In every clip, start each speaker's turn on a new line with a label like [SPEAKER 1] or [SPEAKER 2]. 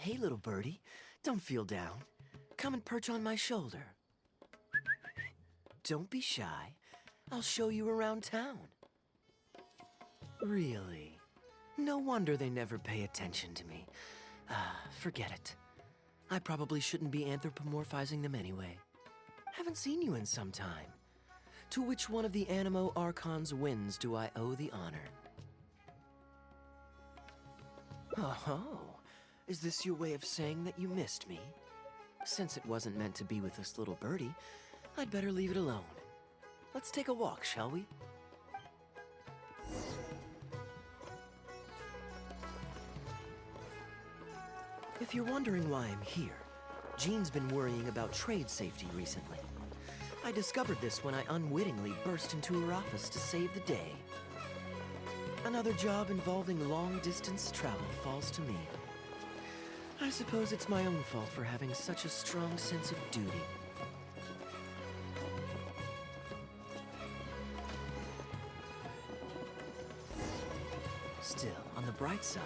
[SPEAKER 1] Hey, little birdie. Don't feel down. Come and perch on my shoulder. Don't be shy. I'll show you around town. Really? No wonder they never pay attention to me. Forget it. I probably shouldn't be anthropomorphizing them anyway. Haven't seen you in some time. To which one of the Animo Archon's winds do I owe the honor? Oh, is this your way of saying that you missed me? Since it wasn't meant to be with this little birdie, I'd better leave it alone. Let's take a walk, shall we? If you're wondering why I'm here, Jean's been worrying about trade safety recently. I discovered this when I unwittingly burst into her office to save the day. Another job involving long-distance travel falls to me. I suppose it's my own fault for having such a strong sense of duty. Still, on the bright side,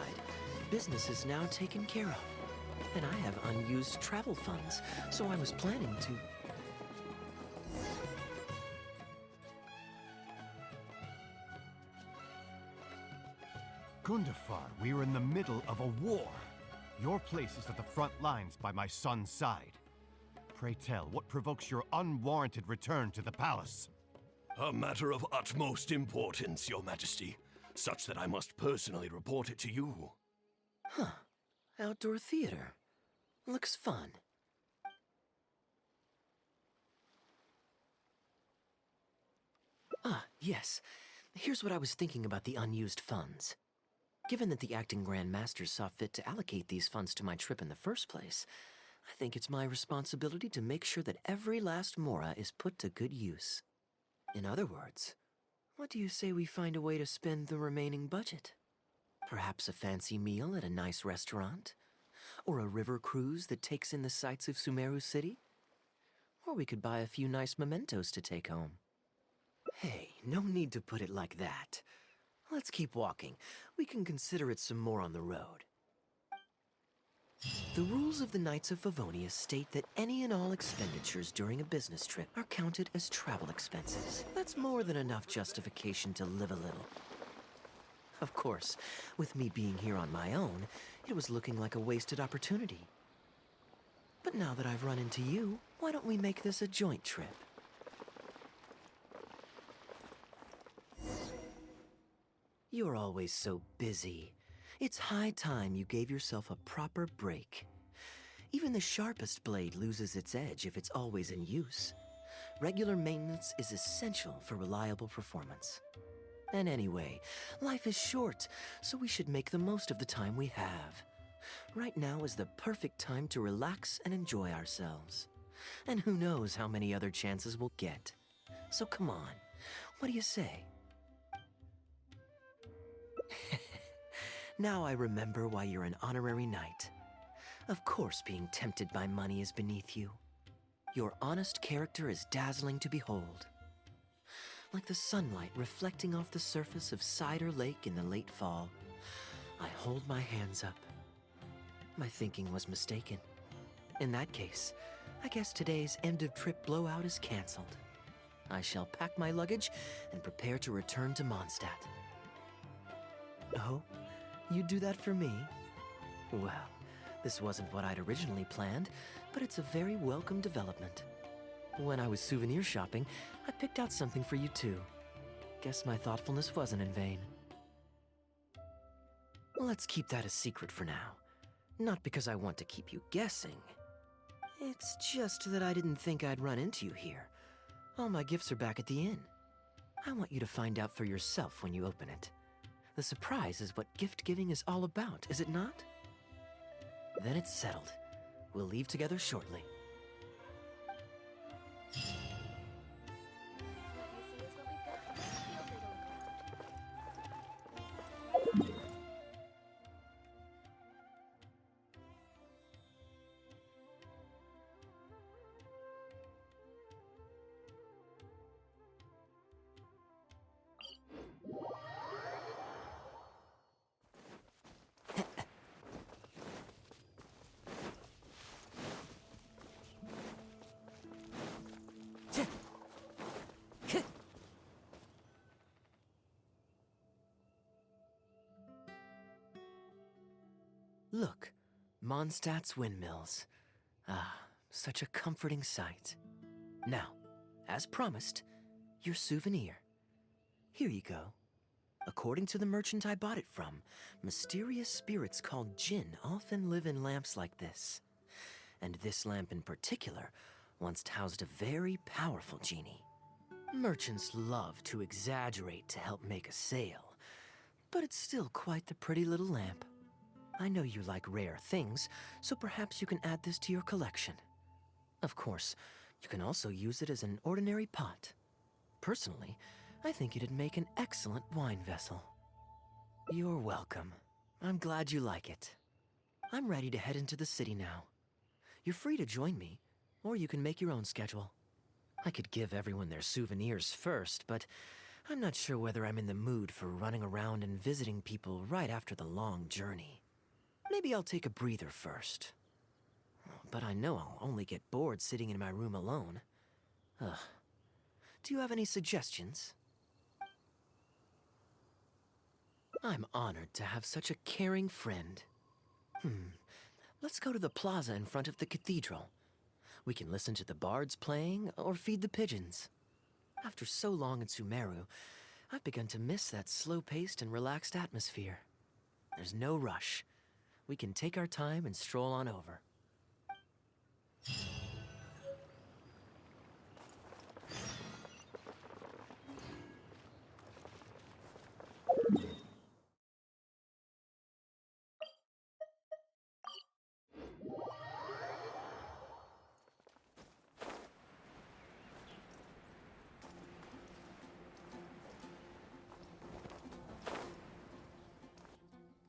[SPEAKER 1] business is now taken care of. And I have unused travel funds, so I was planning to...
[SPEAKER 2] Gundafar, we are in the middle of a war. Your place is at the front lines by my son's side. Pray tell, what provokes your unwarranted return to the palace?
[SPEAKER 3] A matter of utmost importance, Your Majesty, such that I must personally report it to you.
[SPEAKER 1] Huh. Outdoor theater. Looks fun. Yes. Here's what I was thinking about the unused funds. Given that the acting Grand Master saw fit to allocate these funds to my trip in the first place, I think it's my responsibility to make sure that every last mora is put to good use. In other words, what do you say we find a way to spend the remaining budget? Perhaps a fancy meal at a nice restaurant? Or a river cruise that takes in the sights of Sumeru City? Or we could buy a few nice mementos to take home. Hey, no need to put it like that. Let's keep walking. We can consider it some more on the road. The rules of the Knights of Favonius state that any and all expenditures during a business trip are counted as travel expenses. That's more than enough justification to live a little. Of course, with me being here on my own, it was looking like a wasted opportunity. But now that I've run into you, why don't we make this a joint trip? You're always so busy. It's high time you gave yourself a proper break. Even the sharpest blade loses its edge if it's always in use. Regular maintenance is essential for reliable performance. And anyway, life is short, so we should make the most of the time we have. Right now is the perfect time to relax and enjoy ourselves. And who knows how many other chances we'll get. So come on, what do you say? Now I remember why you're an honorary knight. Of course being tempted by money is beneath you. Your honest character is dazzling to behold. Like the sunlight reflecting off the surface of Cider Lake in the late fall, I hold my hands up. My thinking was mistaken. In that case, I guess today's end-of-trip blowout is cancelled. I shall pack my luggage and prepare to return to Mondstadt. Oh? You'd do that for me? Well, this wasn't what I'd originally planned, but it's a very welcome development. When I was souvenir shopping, I picked out something for you too. Guess my thoughtfulness wasn't in vain. Let's keep that a secret for now. Not because I want to keep you guessing. It's just that I didn't think I'd run into you here. All my gifts are back at the inn. I want you to find out for yourself when you open it. The surprise is what gift-giving is all about, is it not? Then it's settled. We'll leave together shortly. Look, Mondstadt's windmills. Ah, such a comforting sight. Now, as promised, your souvenir. Here you go. According to the merchant I bought it from, mysterious spirits called Jinn often live in lamps like this. And this lamp in particular once housed a very powerful genie. Merchants love to exaggerate to help make a sale, but it's still quite the pretty little lamp. I know you like rare things, so perhaps you can add this to your collection. Of course, you can also use it as an ordinary pot. Personally, I think it'd make an excellent wine vessel. You're welcome. I'm glad you like it. I'm ready to head into the city now. You're free to join me, or you can make your own schedule. I could give everyone their souvenirs first, but I'm not sure whether I'm in the mood for running around and visiting people right after the long journey. Maybe I'll take a breather first. But I know I'll only get bored sitting in my room alone. Ugh. Do you have any suggestions? I'm honored to have such a caring friend. Let's go to the plaza in front of the cathedral. We can listen to the bards playing or feed the pigeons. After so long in Sumeru, I've begun to miss that slow-paced and relaxed atmosphere. There's no rush. We can take our time and stroll on over.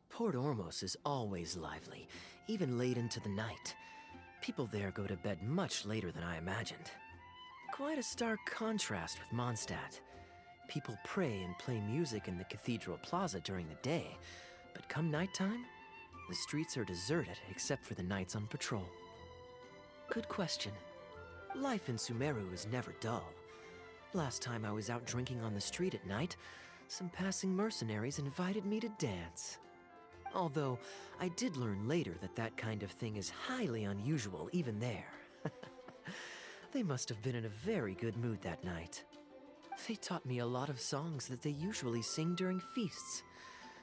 [SPEAKER 1] Port Ormos is always lively, even late into the night. People there go to bed much later than I imagined. Quite a stark contrast with Mondstadt. People pray and play music in the cathedral plaza during the day, but come nighttime, the streets are deserted except for the knights on patrol. Good question. Life in Sumeru is never dull. Last time I was out drinking on the street at night, some passing mercenaries invited me to dance. Although, I did learn later that that kind of thing is highly unusual even there. They must have been in a very good mood that night. They taught me a lot of songs that they usually sing during feasts.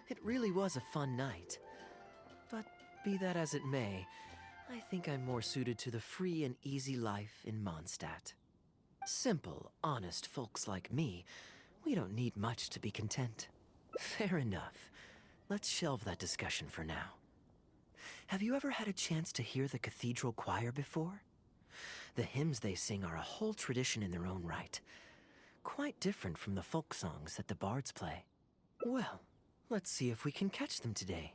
[SPEAKER 1] It really was a fun night. But be that as it may, I think I'm more suited to the free and easy life in Mondstadt. Simple, honest folks like me, we don't need much to be content. Fair enough. Let's shelve that discussion for now. Have you ever had a chance to hear the cathedral choir before? The hymns they sing are a whole tradition in their own right. Quite different from the folk songs that the bards play. Well, let's see if we can catch them today.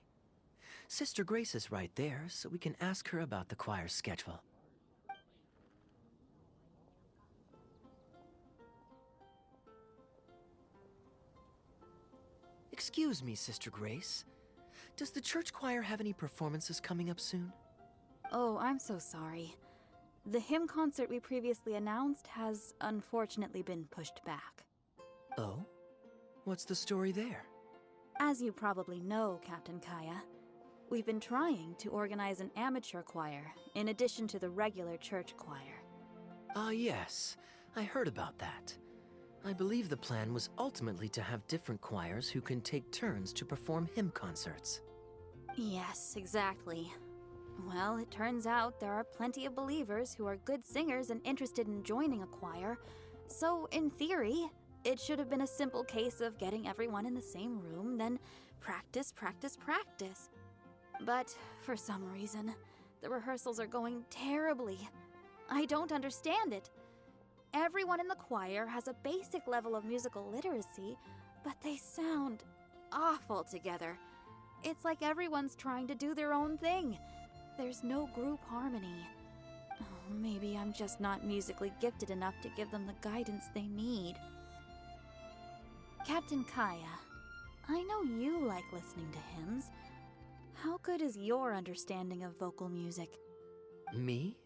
[SPEAKER 1] Sister Grace is right there, so we can ask her about the choir's schedule. Excuse me, Sister Grace. Does the church choir have any performances coming up soon?
[SPEAKER 4] Oh, I'm so sorry. The hymn concert we previously announced has unfortunately been pushed back.
[SPEAKER 1] Oh? What's the story there?
[SPEAKER 4] As you probably know, Captain Kaeya, we've been trying to organize an amateur choir in addition to the regular church choir.
[SPEAKER 1] Ah, yes. I heard about that. I believe the plan was ultimately to have different choirs who can take turns to perform hymn concerts.
[SPEAKER 4] Yes, exactly. Well, it turns out there are plenty of believers who are good singers and interested in joining a choir, so in theory, it should have been a simple case of getting everyone in the same room, then practice, practice, practice. But for some reason, the rehearsals are going terribly. I don't understand it. Everyone in the choir has a basic level of musical literacy, but they sound awful together. It's like everyone's trying to do their own thing. There's no group harmony. Oh, maybe I'm just not musically gifted enough to give them the guidance they need. Captain Kaeya, I know you like listening to hymns. How good is your understanding of vocal music?
[SPEAKER 1] Me?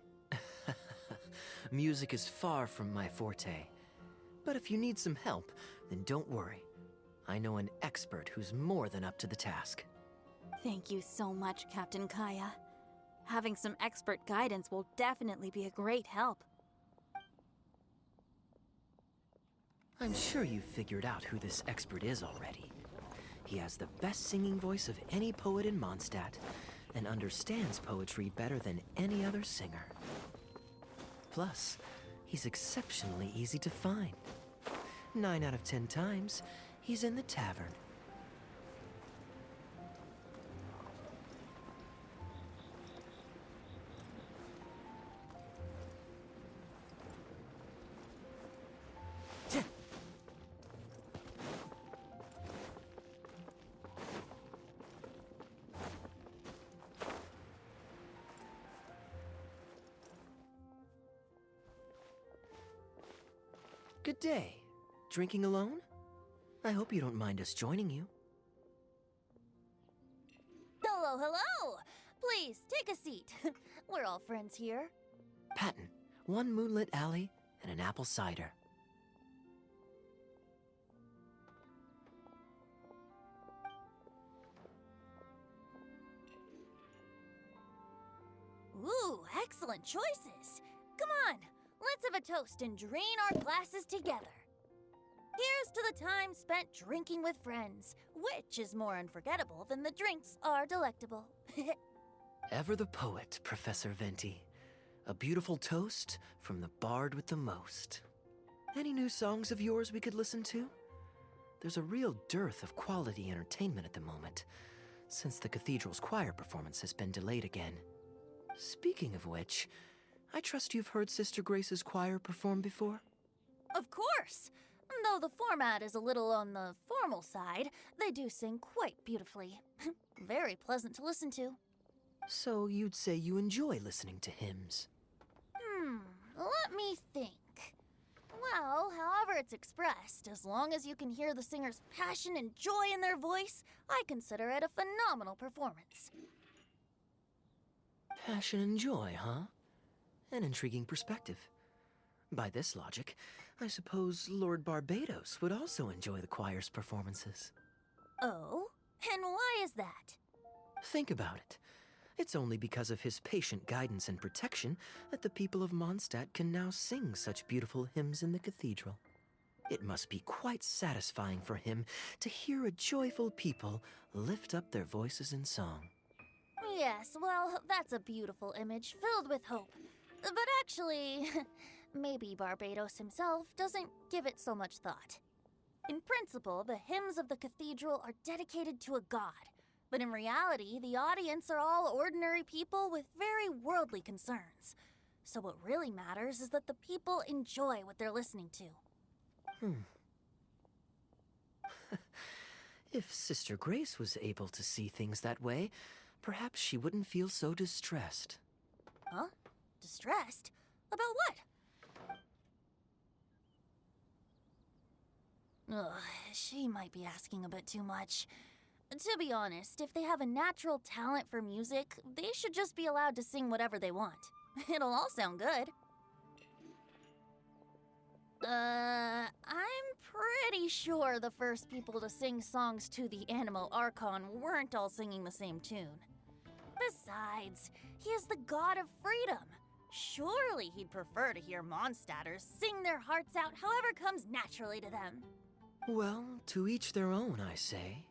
[SPEAKER 1] Music is far from my forte. But if you need some help, then don't worry. I know an expert who's more than up to the task.
[SPEAKER 4] Thank you so much, Captain Kaeya. Having some expert guidance will definitely be a great help.
[SPEAKER 1] I'm sure you've figured out who this expert is already. He has the best singing voice of any poet in Mondstadt, and understands poetry better than any other singer. Plus, he's exceptionally easy to find. 9 out of 10 times, he's in the tavern. Good day. Drinking alone? I hope you don't mind us joining you.
[SPEAKER 4] Hello, hello! Please, take a seat. We're all friends here.
[SPEAKER 1] Patton, 1 moonlit alley and an apple cider.
[SPEAKER 4] Ooh, excellent choices. Come on, let's have a toast and drain our glasses together. Here's to the time spent drinking with friends, which is more unforgettable than the drinks are delectable.
[SPEAKER 1] Ever the poet, Professor Venti. A beautiful toast from the bard with the most. Any new songs of yours we could listen to? There's a real dearth of quality entertainment at the moment, since the cathedral's choir performance has been delayed again. Speaking of which, I trust you've heard Sister Grace's choir perform before?
[SPEAKER 4] Of course! Though the format is a little on the formal side, they do sing quite beautifully. Very pleasant to listen to.
[SPEAKER 1] So you'd say you enjoy listening to hymns?
[SPEAKER 4] Let me think. Well, however it's expressed, as long as you can hear the singer's passion and joy in their voice, I consider it a phenomenal performance.
[SPEAKER 1] Passion and joy, huh? An intriguing perspective. By this logic, I suppose Lord Barbados would also enjoy the choir's performances.
[SPEAKER 4] Oh? And why is that?
[SPEAKER 1] Think about it. It's only because of his patient guidance and protection that the people of Mondstadt can now sing such beautiful hymns in the cathedral. It must be quite satisfying for him to hear a joyful people lift up their voices in song.
[SPEAKER 4] Yes, well, that's a beautiful image filled with hope. But actually, maybe Barbados himself doesn't give it so much thought. In principle, the hymns of the cathedral are dedicated to a god. But in reality, the audience are all ordinary people with very worldly concerns. So what really matters is that the people enjoy what they're listening to.
[SPEAKER 1] If Sister Grace was able to see things that way, perhaps she wouldn't feel so distressed.
[SPEAKER 4] Huh? Distressed? About what? Ugh, she might be asking a bit too much. To be honest, if they have a natural talent for music, they should just be allowed to sing whatever they want. It'll all sound good. I'm pretty sure the first people to sing songs to the Animal Archon weren't all singing the same tune. Besides, he is the god of freedom. Surely he'd prefer to hear Mondstadters sing their hearts out however comes naturally to them.
[SPEAKER 1] Well, to each their own, I say.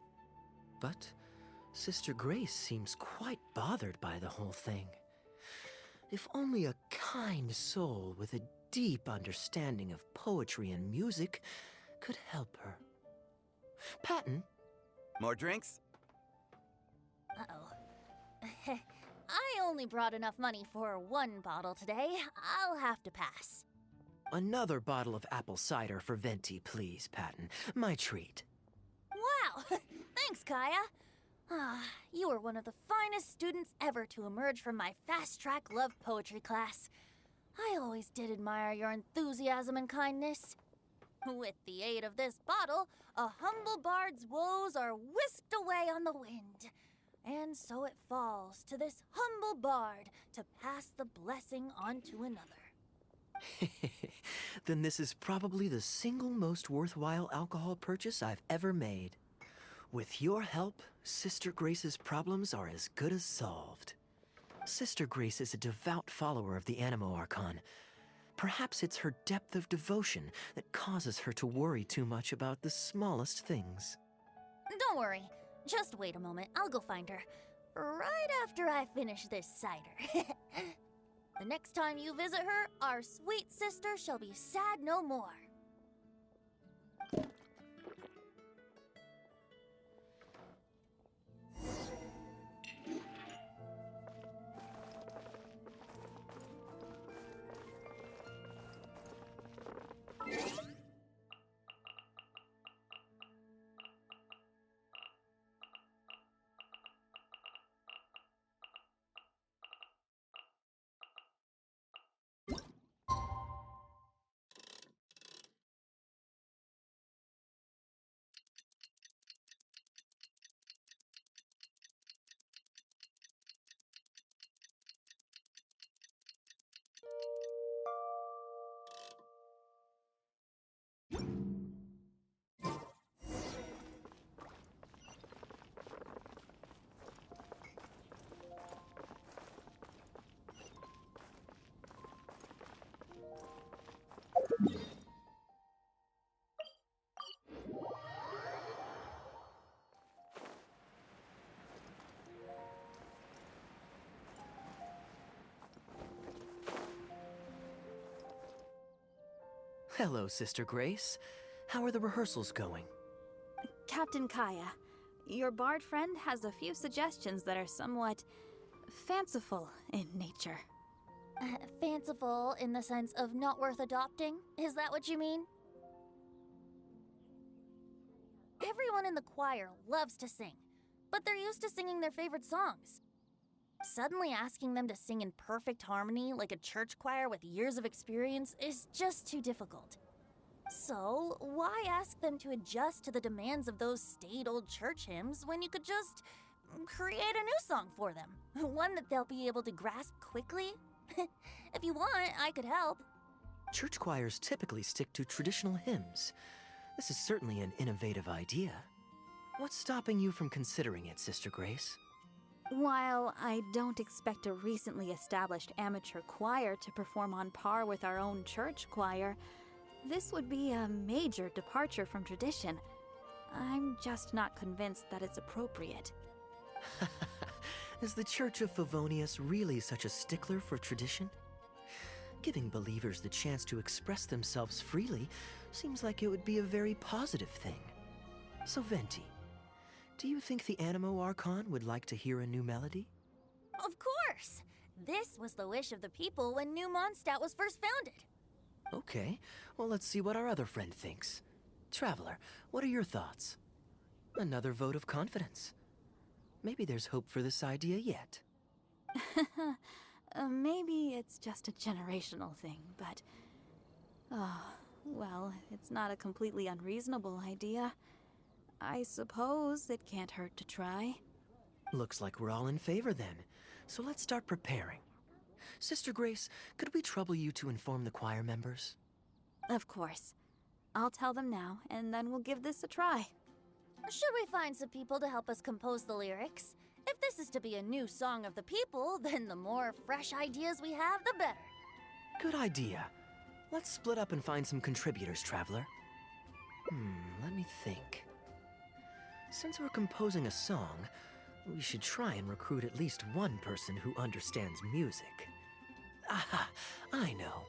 [SPEAKER 1] But Sister Grace seems quite bothered by the whole thing. If only a kind soul with a deep understanding of poetry and music could help her. Patton?
[SPEAKER 5] More drinks?
[SPEAKER 4] Uh-oh. I only brought enough money for 1 bottle today. I'll have to pass.
[SPEAKER 1] Another bottle of apple cider for Venti, please, Patton. My treat.
[SPEAKER 4] Wow! Thanks, Kaeya. You are one of the finest students ever to emerge from my fast-track love poetry class. I always did admire your enthusiasm and kindness. With the aid of this bottle, a humble bard's woes are whisked away on the wind. And so it falls to this humble bard to pass the blessing on to another.
[SPEAKER 1] Then this is probably the single most worthwhile alcohol purchase I've ever made. With your help, Sister Grace's problems are as good as solved. Sister Grace is a devout follower of the Animo Archon. Perhaps it's her depth of devotion that causes her to worry too much about the smallest things.
[SPEAKER 5] Don't worry. Just wait a moment. I'll go find her. Right after I finish this cider. The next time you visit her, our sweet sister shall be sad no more.
[SPEAKER 1] Hello, Sister Grace. How are the rehearsals going?
[SPEAKER 4] Captain Kaeya, your bard friend has a few suggestions that are somewhat fanciful in nature.
[SPEAKER 5] Fanciful in the sense of not worth adopting? Is that what you mean? Everyone in the choir loves to sing, but they're used to singing their favorite songs. Suddenly asking them to sing in perfect harmony like a church choir with years of experience is just too difficult. So, why ask them to adjust to the demands of those staid old church hymns when you could just create a new song for them? One that they'll be able to grasp quickly? If you want, I could help.
[SPEAKER 1] Church choirs typically stick to traditional hymns. This is certainly an innovative idea. What's stopping you from considering it, Sister Grace?
[SPEAKER 4] While I don't expect a recently established amateur choir to perform on par with our own church choir, this would be a major departure from tradition. I'm just not convinced that it's appropriate.
[SPEAKER 1] Is the Church of Favonius really such a stickler for tradition? Giving believers the chance to express themselves freely seems like it would be a very positive thing. So Venti, do you think the Animo Archon would like to hear a new melody?
[SPEAKER 5] Of course! This was the wish of the people when New Mondstadt was first founded.
[SPEAKER 1] Okay, well let's see what our other friend thinks. Traveler, what are your thoughts? Another vote of confidence. Maybe there's hope for this idea yet.
[SPEAKER 4] Maybe it's just a generational thing, but... well, it's not a completely unreasonable idea. I suppose it can't hurt to try.
[SPEAKER 1] Looks like we're all in favor then, so let's start preparing. Sister Grace, could we trouble you to inform the choir members?
[SPEAKER 4] Of course. I'll tell them now, and then we'll give this a try.
[SPEAKER 5] Should we find some people to help us compose the lyrics? If this is to be a new song of the people, then the more fresh ideas we have, the better.
[SPEAKER 1] Good idea. Let's split up and find some contributors, Traveler. Let me think. Since we're composing a song, we should try and recruit at least one person who understands music. Aha, I know.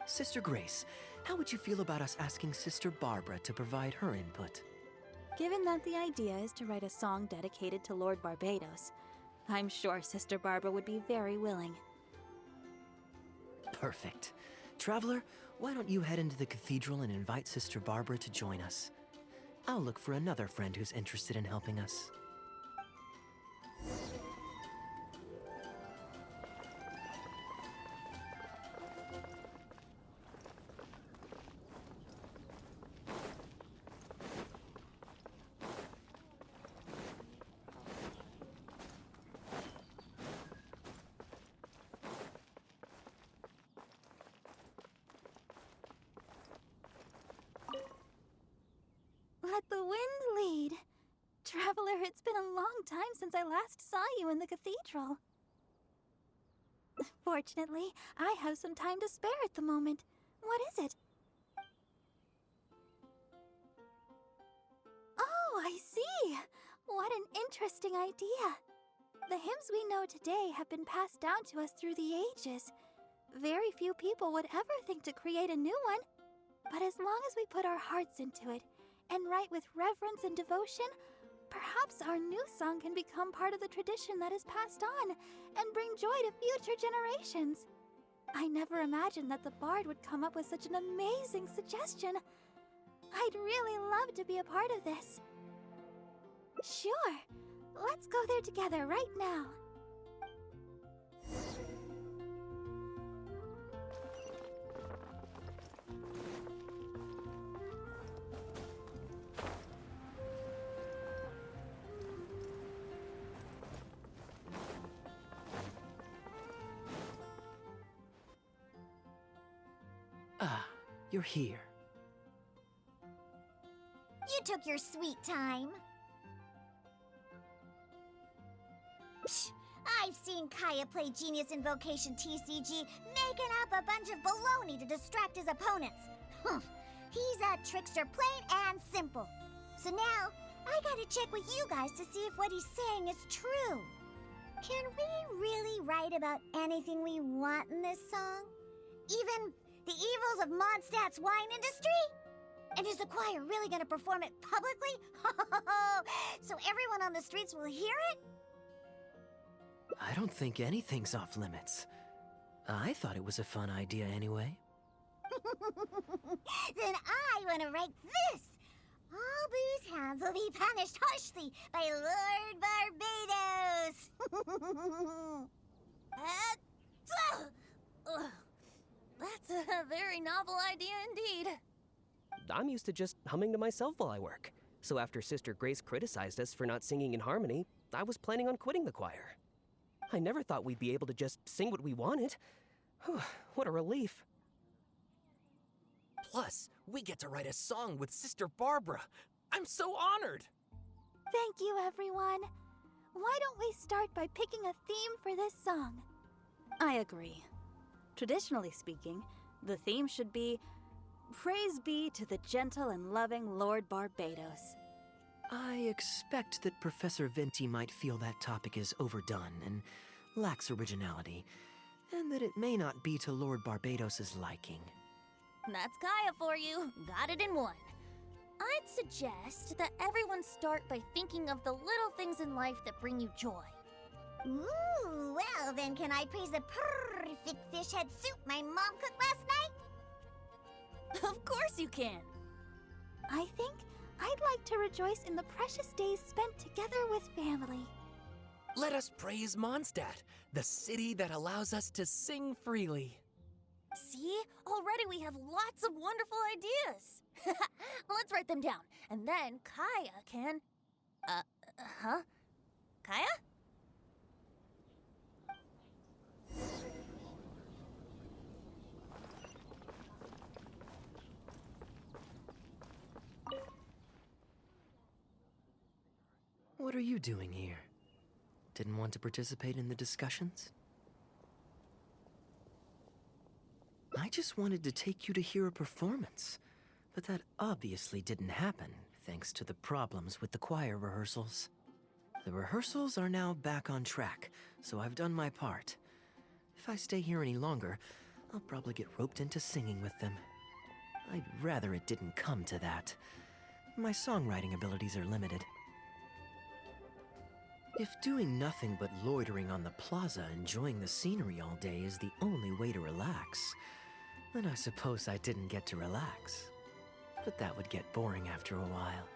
[SPEAKER 1] Sister Grace, how would you feel about us asking Sister Barbara to provide her input?
[SPEAKER 4] Given that the idea is to write a song dedicated to Lord Barbados, I'm sure Sister Barbara would be very willing.
[SPEAKER 1] Perfect. Traveler, why don't you head into the cathedral and invite Sister Barbara to join us? I'll look for another friend who's interested in helping us.
[SPEAKER 4] Let the wind lead. it's been a long time since I last saw you in the cathedral. Fortunately, I have some time to spare at the moment. What is it? Oh, I see! What an interesting idea. The hymns we know today have been passed down to us through the ages. Very few people would ever think to create a new one. But as long as we put our hearts into it, and write with reverence and devotion, perhaps our new song can become part of the tradition that is passed on, and bring joy to future generations. I never imagined that the bard would come up with such an amazing suggestion. I'd really love to be a part of this. Sure. Let's go there together right now.
[SPEAKER 1] Ah, you're here.
[SPEAKER 6] You took your sweet time. Psh, I've seen Kaeya play Genius Invocation TCG, making up a bunch of baloney to distract his opponents. He's a trickster, plain and simple. So now, I gotta check with you guys to see if what he's saying is true. Can we really write about anything we want in this song? Even the evils of Mondstadt's wine industry? And is the choir really gonna perform it publicly? So everyone on the streets will hear it?
[SPEAKER 1] I don't think anything's off limits. I thought it was a fun idea anyway.
[SPEAKER 6] Then I want to write this. All booze hounds will be punished harshly by Lord Barbados.
[SPEAKER 5] That's a very novel idea indeed.
[SPEAKER 7] I'm used to just humming to myself while I work. So after Sister Grace criticized us for not singing in harmony, I was planning on quitting the choir. I never thought we'd be able to just sing what we wanted. Whew, what a relief.
[SPEAKER 8] Plus, we get to write a song with Sister Barbara. I'm so honored!
[SPEAKER 4] Thank you, everyone. Why don't we start by picking a theme for this song? I agree. Traditionally speaking, the theme should be Praise be to the gentle and loving Lord Barbados.
[SPEAKER 1] I expect that Professor Venti might feel that topic is overdone and lacks originality, and that it may not be to Lord Barbados's liking.
[SPEAKER 5] That's Kaeya for you. Got it in one. I'd suggest that everyone start by thinking of the little things in life that bring you joy.
[SPEAKER 6] Ooh, well then can I praise the perfect fish head soup my mom cooked last night?
[SPEAKER 5] Of course you can.
[SPEAKER 4] I think I'd like to rejoice in the precious days spent together with family.
[SPEAKER 8] Let us praise Mondstadt, the city that allows us to sing freely.
[SPEAKER 5] See? Already we have lots of wonderful ideas. Let's write them down, and then Kaeya can... Kaeya?
[SPEAKER 1] What are you doing here? Didn't want to participate in the discussions? I just wanted to take you to hear a performance, but that obviously didn't happen, thanks to the problems with the choir rehearsals. The rehearsals are now back on track, so I've done my part. If I stay here any longer, I'll probably get roped into singing with them. I'd rather it didn't come to that. My songwriting abilities are limited. If doing nothing but loitering on the plaza enjoying the scenery all day is the only way to relax, then I suppose I didn't get to relax. But that would get boring after a while.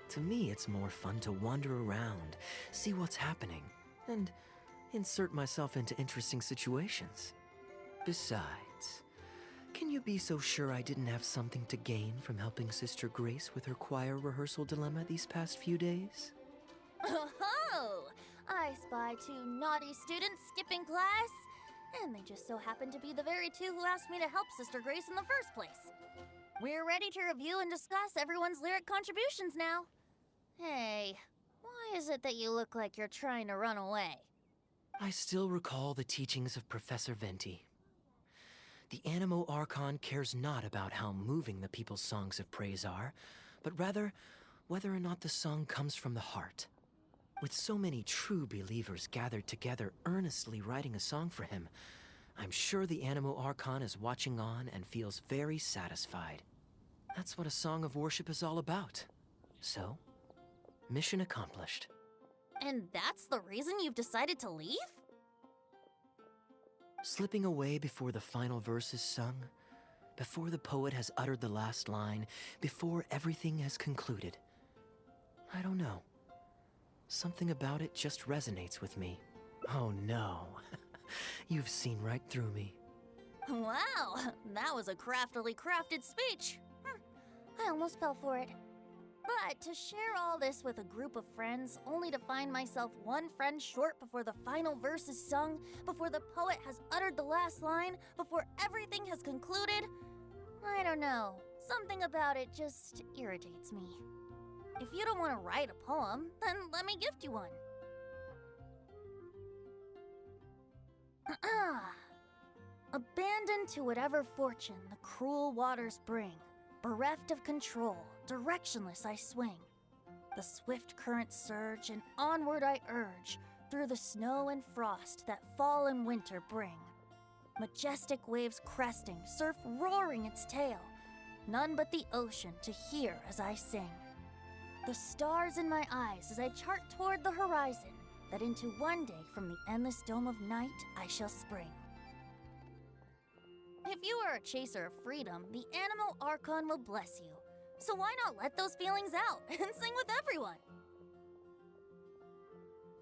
[SPEAKER 1] To me, it's more fun to wander around, see what's happening, and insert myself into interesting situations. Besides, can you be so sure I didn't have something to gain from helping Sister Grace with her choir rehearsal dilemma these past few days?
[SPEAKER 5] Oh, I spy two naughty students skipping class, and they just so happen to be the very two who asked me to help Sister Grace in the first place. We're ready to review and discuss everyone's lyric contributions now. Hey, why Why is it that you look like you're trying to run away?
[SPEAKER 1] I still recall the teachings of Professor Venti. The Animo Archon cares not about how moving the people's songs of praise are, but rather whether or not the song comes from the heart. With so many true believers gathered together earnestly writing a song for him, I'm sure the Animo Archon is watching on and feels very satisfied. That's what a song of worship is all about. So, mission accomplished.
[SPEAKER 5] And that's the reason you've decided to leave?
[SPEAKER 1] Slipping away before the final verse is sung, before the poet has uttered the last line, before everything has concluded. I don't know. Something about it just resonates with me. Oh no. You've seen right through me.
[SPEAKER 5] Wow, that was a craftily crafted speech. I almost fell for it. But to share all this with a group of friends, only to find myself one friend short before the final verse is sung, before the poet has uttered the last line, before everything has concluded, I don't know. Something about it just irritates me. If you don't want to write a poem, then let me gift you one. Abandoned to whatever fortune the cruel waters bring, bereft of control, directionless I swing. The swift currents surge, and onward I urge, through the snow and frost that fall and winter bring. Majestic waves cresting, surf roaring its tail, none but the ocean to hear as I sing. The stars in my eyes as I chart toward the horizon, that into one day from the endless dome of night I shall spring. If you are a chaser of freedom, the Animo Archon will bless you. So why not let those feelings out and sing with everyone?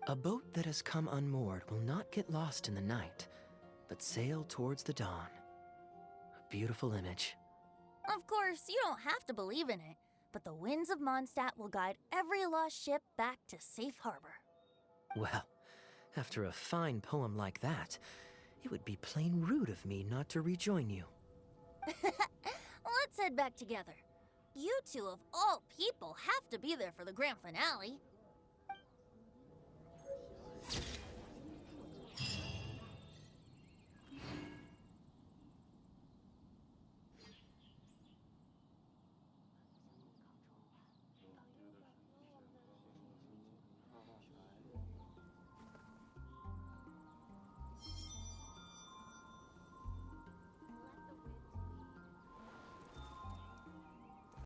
[SPEAKER 1] A boat that has come unmoored will not get lost in the night, but sail towards the dawn. A beautiful image.
[SPEAKER 5] Of course, you don't have to believe in it, but the winds of Mondstadt will guide every lost ship back to safe harbor.
[SPEAKER 1] Well, after a fine poem like that, it would be plain rude of me not to rejoin you.
[SPEAKER 5] Let's head back together. You two of all people have to be there for the grand finale.